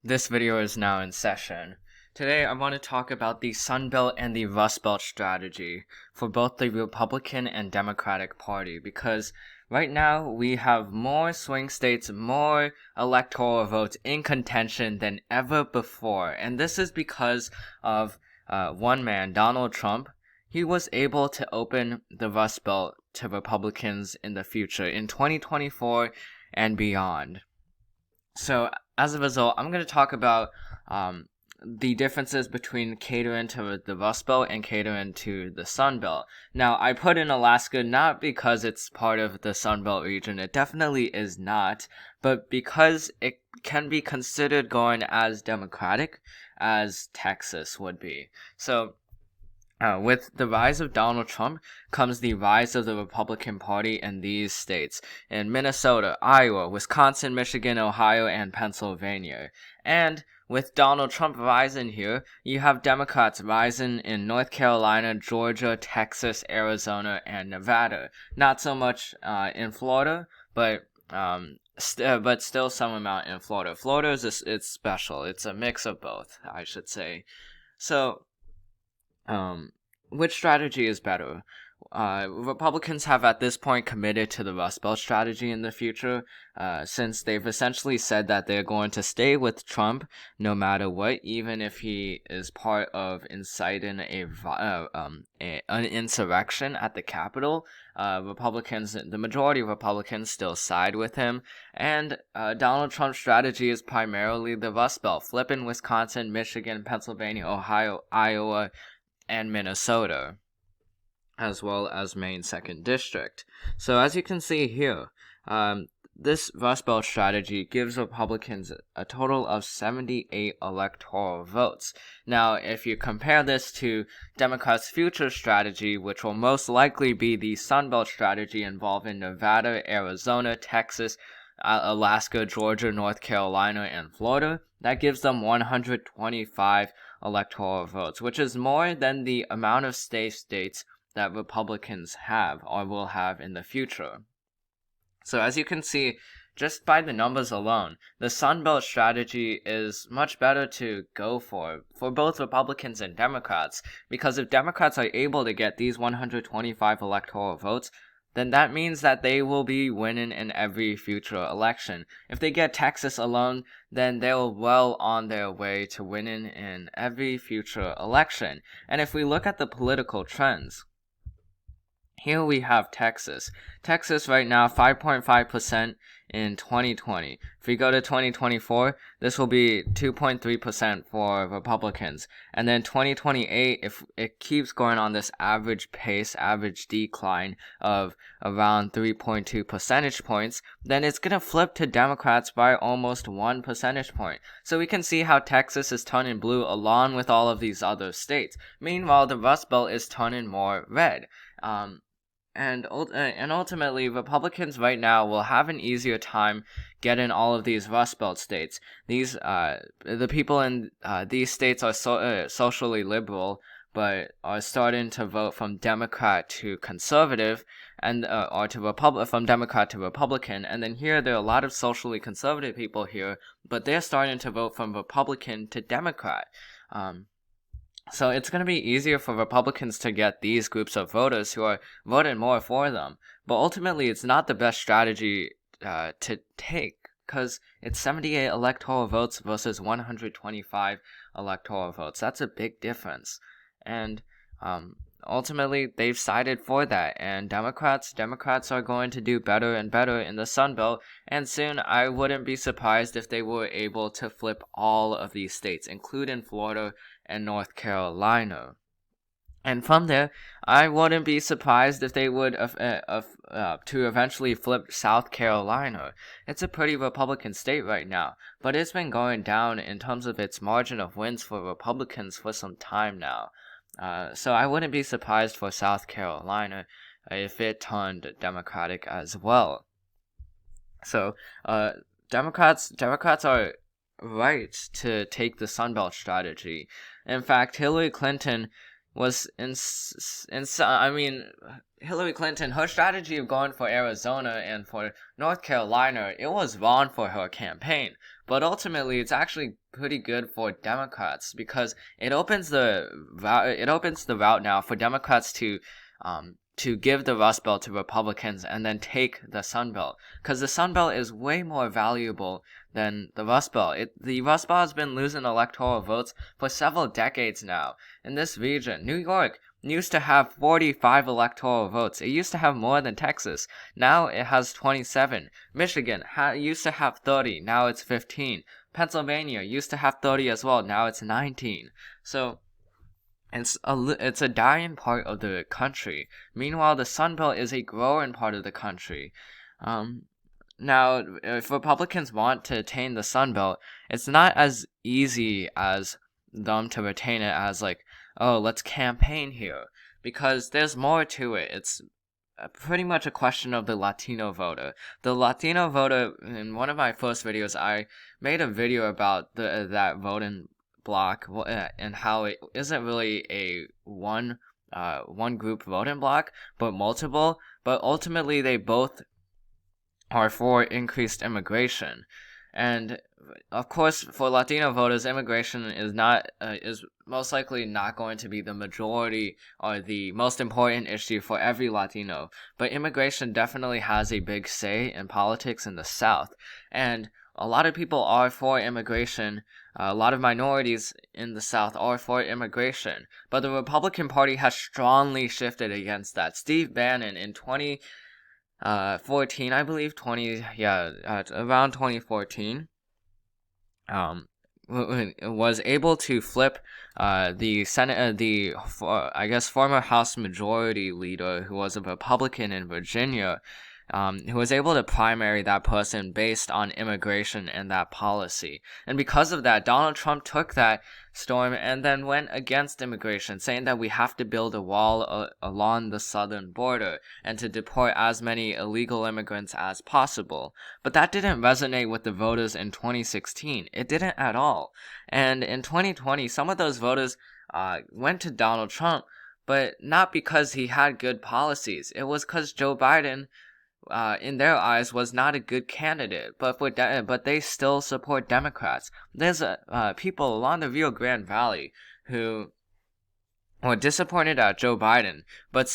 This video is now in session. Today I want to talk about the Sun Belt and the Rust Belt strategy for both the Republican and Democratic Party, because right now we have more swing states, more electoral votes in contention than ever before, and this is because of one man, Donald Trump. He was able to open the Rust Belt to Republicans in the future, in 2024 and beyond. So, as a result, I'm going to talk about the differences between catering to the Rust Belt and catering to the Sun Belt. Now, I put in Alaska not because it's part of the Sun Belt region. It definitely is not, but because it can be considered going as democratic as Texas would be. So, with the rise of Donald Trump comes the rise of the Republican Party in these states, in Minnesota, Iowa, Wisconsin, Michigan, Ohio, and Pennsylvania. And with Donald Trump rising here, you have Democrats rising in North Carolina, Georgia, Texas, Arizona, and Nevada. Not so much in Florida, but still some amount in Florida. Florida it's special. It's a mix of both, I should say. So, which strategy is better? Republicans have at this point committed to the Rust Belt strategy in the future, since they've essentially said that they're going to stay with Trump no matter what, even if he is part of inciting an insurrection at the Capitol. The majority of Republicans still side with him, and Donald Trump's strategy is primarily the Rust Belt, flipping Wisconsin, Michigan, Pennsylvania, Ohio, Iowa, and Minnesota, as well as Maine 2nd District. So as you can see here, this Rust Belt strategy gives Republicans a total of 78 electoral votes. Now, if you compare this to Democrats' future strategy, which will most likely be the Sun Belt strategy involving Nevada, Arizona, Texas, Alaska, Georgia, North Carolina, and Florida, that gives them 125 electoral votes, which is more than the amount of states that Republicans have or will have in the future. So as you can see, just by the numbers alone, the Sun Belt strategy is much better to go for both Republicans and Democrats, because if Democrats are able to get these 125 electoral votes, then that means that they will be winning in every future election. If they get Texas alone, then they're well on their way to winning in every future election. And if we look at the political trends, here we have Texas. Texas right now, 5.5% in 2020. If we go to 2024, this will be 2.3% for Republicans. And then 2028, if it keeps going on this average decline of around 3.2 percentage points, then it's going to flip to Democrats by almost 1 percentage point. So we can see how Texas is turning blue along with all of these other states. Meanwhile, the Rust Belt is turning more red. And ultimately, Republicans right now will have an easier time getting all of these Rust Belt states. The people in these states are socially liberal, but are starting to vote from Democrat to conservative, and from Democrat to Republican. And then here, there are a lot of socially conservative people here, but they're starting to vote from Republican to Democrat. So it's going to be easier for Republicans to get these groups of voters who are voting more for them. But ultimately, it's not the best strategy to take, because it's 78 electoral votes versus 125 electoral votes. That's a big difference. And ultimately, they've sided for that. And Democrats are going to do better and better in the Sun Belt. And soon, I wouldn't be surprised if they were able to flip all of these states, including Florida and North Carolina. And from there, I wouldn't be surprised if they would to eventually flip South Carolina. It's a pretty Republican state right now, but it's been going down in terms of its margin of wins for Republicans for some time now. So I wouldn't be surprised for South Carolina if it turned Democratic as well. So Democrats are right to take the Sun Belt strategy. In fact, Hillary Clinton was Hillary Clinton, her strategy of going for Arizona and for North Carolina, it was wrong for her campaign. but ultimately it's actually pretty good for Democrats because it opens the route now for Democrats to give the Rust Belt to Republicans and then take the Sun Belt, because the Sun Belt is way more valuable than the Rust Belt. The Rust Belt has been losing electoral votes for several decades now. In this region, New York used to have 45 electoral votes. It used to have more than Texas. Now it has 27. Michigan used to have 30. Now it's 15. Pennsylvania used to have 30 as well. Now it's 19. So it's a dying part of the country. Meanwhile, the Sun Belt is a growing part of the country. Now, if Republicans want to attain the Sun Belt, it's not as easy as them to retain it as like, oh, let's campaign here, because there's more to it. It's pretty much a question of the Latino voter. The Latino voter, in one of my first videos, I made a video about that voting block and how it isn't really a one group voting block, but multiple. But ultimately, they both are for increased immigration, and of course, for Latino voters, immigration is most likely not going to be the majority or the most important issue for every Latino. But immigration definitely has a big say in politics in the South, and a lot of people are for immigration. A lot of minorities in the South are for immigration, but the Republican Party has strongly shifted against that. Steve Bannon in 2014, I believe, around 2014, was able to flip the Senate, former House Majority Leader, who was a Republican in Virginia, who was able to primary that person based on immigration and that policy. And because of that, Donald Trump took that storm and then went against immigration, saying that we have to build a wall along the southern border and to deport as many illegal immigrants as possible. But that didn't resonate with the voters in 2016. It didn't at all. And in 2020, some of those voters went to Donald Trump, but not because he had good policies. It was because Joe Biden, in their eyes, was not a good candidate, but they still support Democrats. There's people along the Rio Grande Valley who were disappointed at Joe Biden, but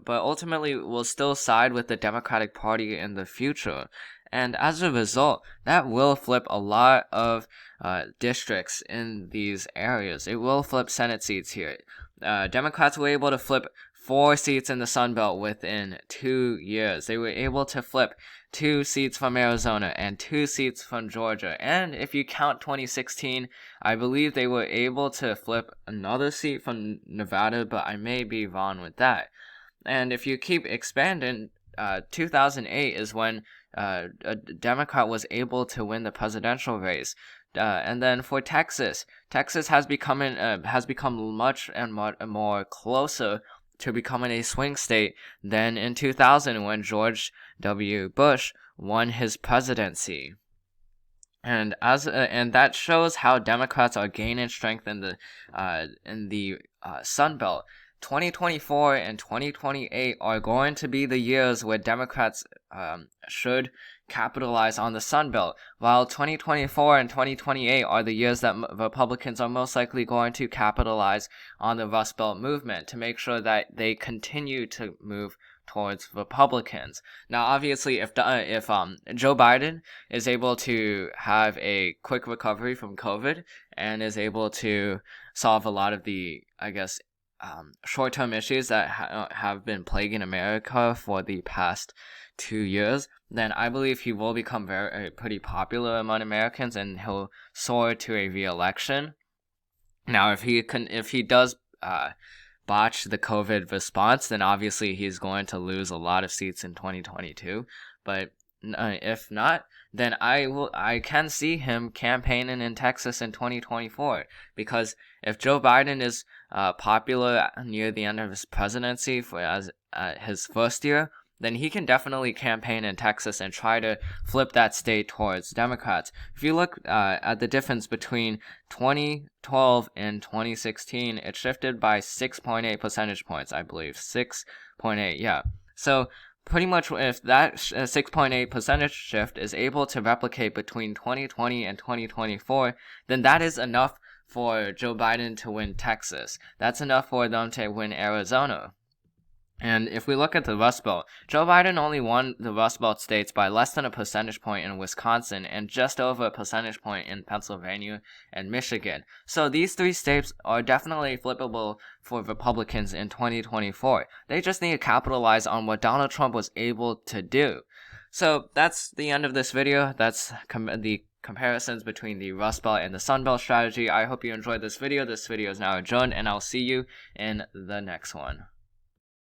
ultimately will still side with the Democratic Party in the future. And as a result, that will flip a lot of districts in these areas. It will flip Senate seats here. Democrats were able to flip 4 seats in the Sun Belt within 2 years. They were able to flip 2 seats from Arizona and 2 seats from Georgia. And if you count 2016, I believe they were able to flip another seat from Nevada, but I may be wrong with that. And if you keep expanding, 2008 is when a Democrat was able to win the presidential race. And then for Texas has become much and more closer to becoming a swing state than in 2000 when George W. Bush won his presidency. And that shows how Democrats are gaining strength in the Sun Belt. 2024 and 2028 are going to be the years where Democrats should capitalize on the Sun Belt, while 2024 and 2028 are the years that Republicans are most likely going to capitalize on the Rust Belt movement to make sure that they continue to move towards Republicans. Now, obviously, if Joe Biden is able to have a quick recovery from COVID and is able to solve a lot of the, short-term issues that have been plaguing America for the past 2 years, then I believe he will become pretty popular among Americans and he'll soar to a re-election. Now, if he does botch the COVID response, then obviously he's going to lose a lot of seats in 2022. But if not, then I can see him campaigning in Texas in 2024, because if Joe Biden is popular near the end of his presidency as his first year, then he can definitely campaign in Texas and try to flip that state towards Democrats. If you look at the difference between 2012 and 2016, it shifted by 6.8 percentage points, I believe. 6.8, yeah. So pretty much if that 6.8 percentage shift is able to replicate between 2020 and 2024, then that is enough for Joe Biden to win Texas. That's enough for them to win Arizona. And if we look at the Rust Belt, Joe Biden only won the Rust Belt states by less than a percentage point in Wisconsin and just over a percentage point in Pennsylvania and Michigan. So these 3 states are definitely flippable for Republicans in 2024. They just need to capitalize on what Donald Trump was able to do. So that's the end of this video. That's the comparisons between the Rust Belt and the Sun Belt strategy. I hope you enjoyed this video. This video is now adjourned, and I'll see you in the next one.